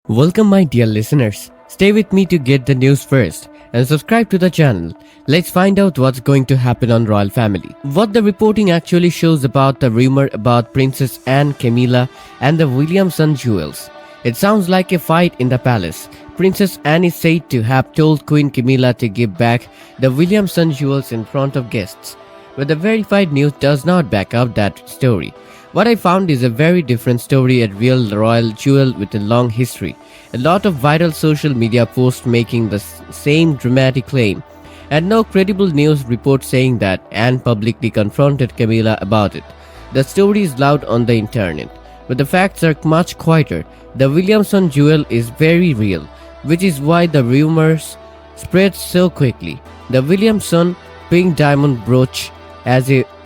Welcome my dear listeners. Stay with me to get the news first and subscribe to the channel. Let's find out what's going to happen on royal family. What the reporting actually shows about the rumor about Princess Anne, Camilla and the Williamson jewels. It sounds like a fight in the palace. Princess Anne is said to have told Queen Camilla to give back the Williamson jewels in front of guests. But the verified news does not back up that story. What I found is a very different story, a real royal jewel with a long history. A lot of viral social media posts making the same dramatic claim, and no credible news report saying that Anne publicly confronted Camilla about it. The story is loud on the internet, but the facts are much quieter. The Williamson jewel is very real, which is why the rumors spread so quickly. The Williamson pink diamond brooch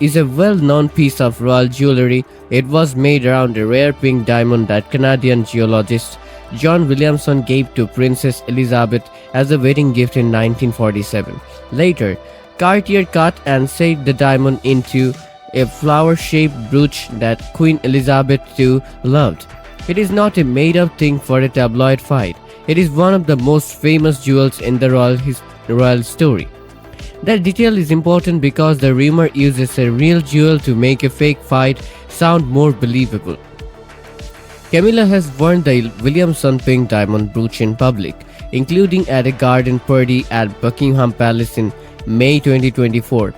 is a well-known piece of royal jewelry. It was made around a rare pink diamond that Canadian geologist John Williamson gave to Princess Elizabeth as a wedding gift in 1947. Later, Cartier cut and set the diamond into a flower-shaped brooch that Queen Elizabeth II loved. It is not a made-up thing for a tabloid fight. It is one of the most famous jewels in the royal story. That detail is important because the rumor uses a real jewel to make a fake fight sound more believable. Camilla has worn the Williamson pink diamond brooch in public, including at a garden party at Buckingham Palace in May 2024,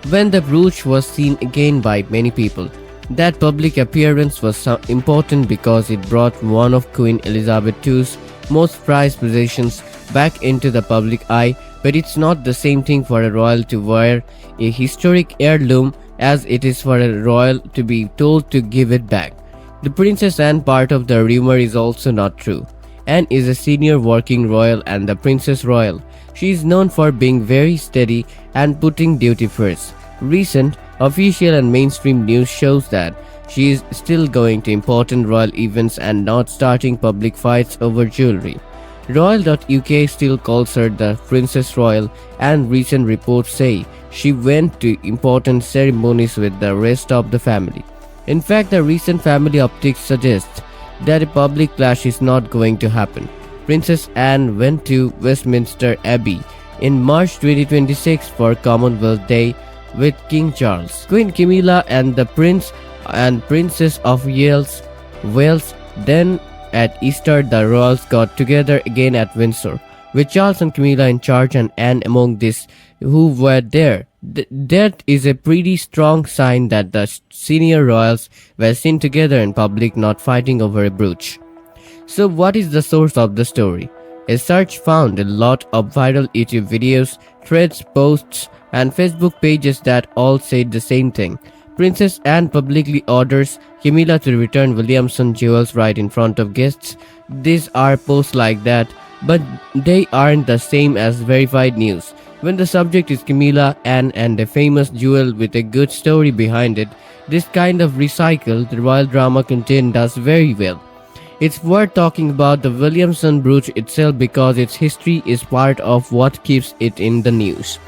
when the brooch was seen again by many people. That public appearance was important because it brought one of Queen Elizabeth II's most prized possessions back into the public eye. But it's not the same thing for a royal to wear a historic heirloom as it is for a royal to be told to give it back. The Princess Anne part of the rumor is also not true. Anne is a senior working royal and the Princess Royal. She is known for being very steady and putting duty first. Recent official and mainstream news shows that she is still going to important royal events and not starting public fights over jewelry. Royal.uk still calls her the Princess Royal, and recent reports say she went to important ceremonies with the rest of the family. In fact, the recent family optics suggests that a public clash is not going to happen. Princess Anne went to Westminster Abbey in March 2026 for Commonwealth Day with King Charles. Queen Camilla and the Prince and Princess of Wales then at Easter, the royals got together again at Windsor, with Charles and Camilla in charge and Anne among these who were there. That is a pretty strong sign that the senior royals were seen together in public, not fighting over a brooch. So what is the source of the story? A search found a lot of viral YouTube videos, threads, posts, and Facebook pages that all said the same thing. Princess Anne publicly orders Camilla to return Williamson jewels right in front of guests. These are posts like that, but they aren't the same as verified news. When the subject is Camilla, Anne and a famous jewel with a good story behind it, this kind of recycled royal drama content does very well. It's worth talking about the Williamson brooch itself because its history is part of what keeps it in the news.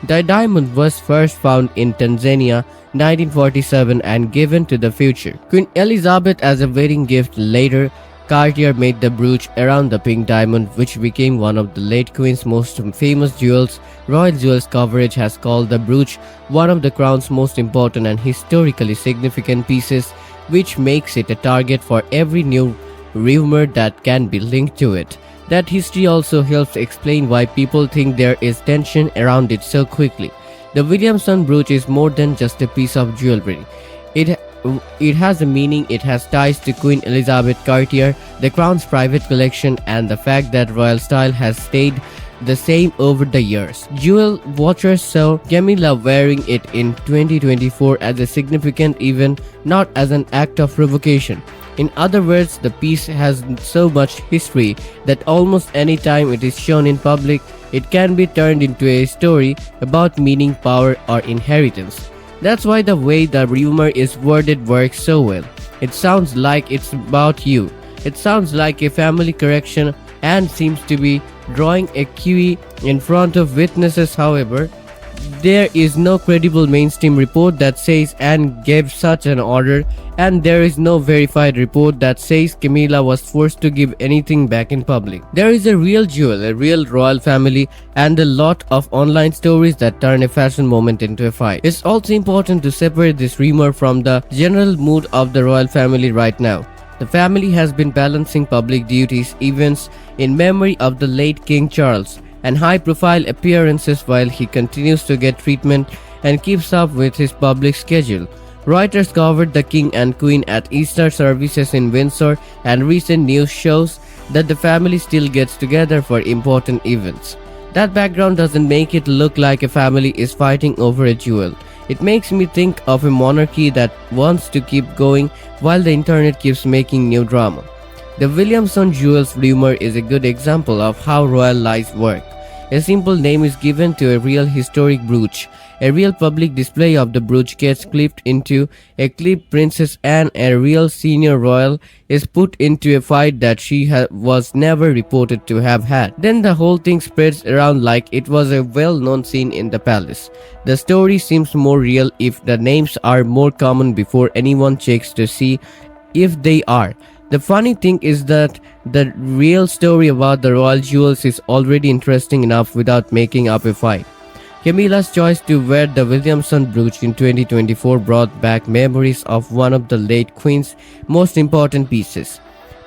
The diamond was first found in Tanzania 1947 and given to the future Queen Elizabeth as a wedding gift. Later, Cartier made the brooch around the pink diamond, which became one of the late Queen's most famous jewels. Royal Jewels coverage has called the brooch one of the crown's most important and historically significant pieces, which makes it a target for every new rumor that can be linked to it. That history also helps explain why people think there is tension around it so quickly. The Williamson brooch is more than just a piece of jewelry. It has a meaning. It has ties to Queen Elizabeth Cartier, the crown's private collection, and the fact that royal style has stayed the same over the years. Jewel watchers saw Camilla wearing it in 2024 as a significant event, not as an act of provocation. In other words, the piece has so much history that almost any time it is shown in public, it can be turned into a story about meaning, power, or inheritance. That's why the way the rumor is worded works so well. It sounds like it's about you. It sounds like a family correction and seems to be drawing a QE in front of witnesses. However, there is no credible mainstream report that says Anne gave such an order, and there is no verified report that says Camilla was forced to give anything back in public. There is a real jewel, a real royal family, and a lot of online stories that turn a fashion moment into a fight. It's also important to separate this rumor from the general mood of the royal family right now. The family has been balancing public duties, events in memory of the late King Charles, and high-profile appearances while he continues to get treatment and keeps up with his public schedule. Reuters covered the King and Queen at Easter services in Windsor, and recent news shows that the family still gets together for important events. That background doesn't make it look like a family is fighting over a jewel. It makes me think of a monarchy that wants to keep going while the internet keeps making new drama. The Williamson jewels rumor is a good example of how royal lies work. A simple name is given to a real historic brooch. A real public display of the brooch gets clipped into a clip. Princess Anne, a real senior royal, is put into a fight that she was never reported to have had. Then the whole thing spreads around like it was a well-known scene in the palace. The story seems more real if the names are more common before anyone checks to see if they are. The funny thing is that the real story about the royal jewels is already interesting enough without making up a fight. Camilla's choice to wear the Williamson brooch in 2024 brought back memories of one of the late Queen's most important pieces.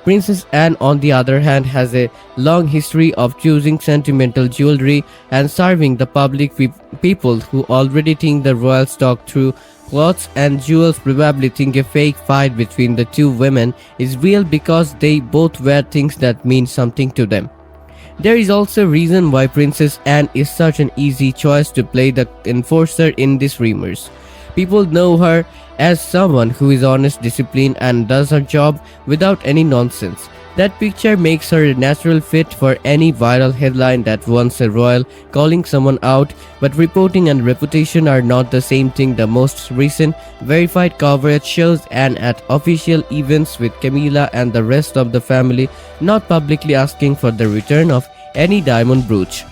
Princess Anne, on the other hand, has a long history of choosing sentimental jewelry and serving the public people who already think the royal stock through clothes and jewels probably think a fake fight between the two women is real because they both wear things that mean something to them. There is also a reason why Princess Anne is such an easy choice to play the enforcer in these rumors. People know her as someone who is honest, disciplined, and does her job without any nonsense. That picture makes her a natural fit for any viral headline that wants a royal calling someone out, but reporting and reputation are not the same thing. The most recent verified coverage shows Anne at official events with Camilla and the rest of the family, not publicly asking for the return of any diamond brooch.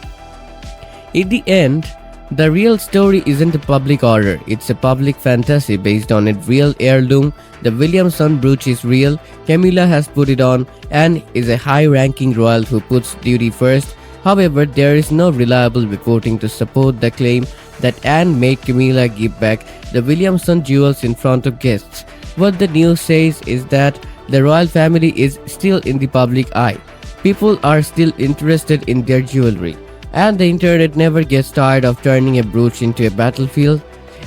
In the end, the real story isn't a public order, it's a public fantasy based on a real heirloom. The Williamson brooch is real, Camilla has put it on, and is a high-ranking royal who puts duty first. However, there is no reliable reporting to support the claim that Anne made Camilla give back the Williamson jewels in front of guests. What the news says is that the royal family is still in the public eye. People are still interested in their jewelry. And the internet never gets tired of turning a brooch into a battlefield.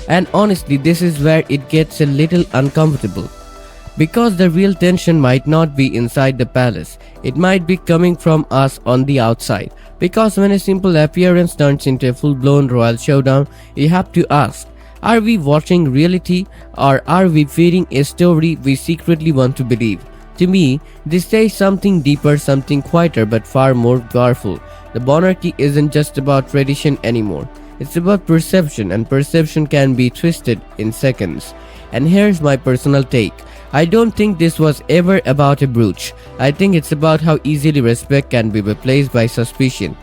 And honestly, this is where it gets a little uncomfortable. Because the real tension might not be inside the palace, it might be coming from us on the outside. Because when a simple appearance turns into a full-blown royal showdown, you have to ask, are we watching reality or are we feeding a story we secretly want to believe? To me, this says something deeper, something quieter but far more powerful. The monarchy isn't just about tradition anymore. It's about perception, and perception can be twisted in seconds. And here's my personal take. I don't think this was ever about a brooch. I think it's about how easily respect can be replaced by suspicion,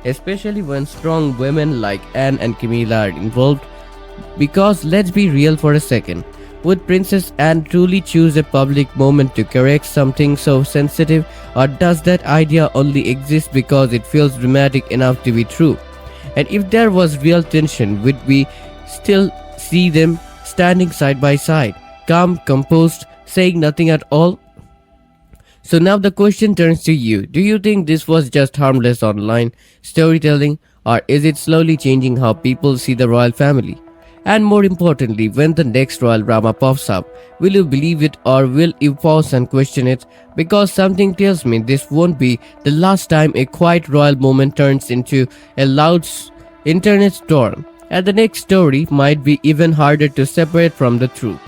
especially when strong women like Anne and Camilla are involved. Because let's be real for a second. Would Princess Anne truly choose a public moment to correct something so sensitive, or does that idea only exist because it feels dramatic enough to be true? And if there was real tension, would we still see them standing side by side, calm, composed, saying nothing at all? So now the question turns to you. Do you think this was just harmless online storytelling, or is it slowly changing how people see the royal family? And more importantly, when the next royal drama pops up, will you believe it or will you pause and question it? Because something tells me this won't be the last time a quiet royal moment turns into a loud internet storm. And the next story might be even harder to separate from the truth.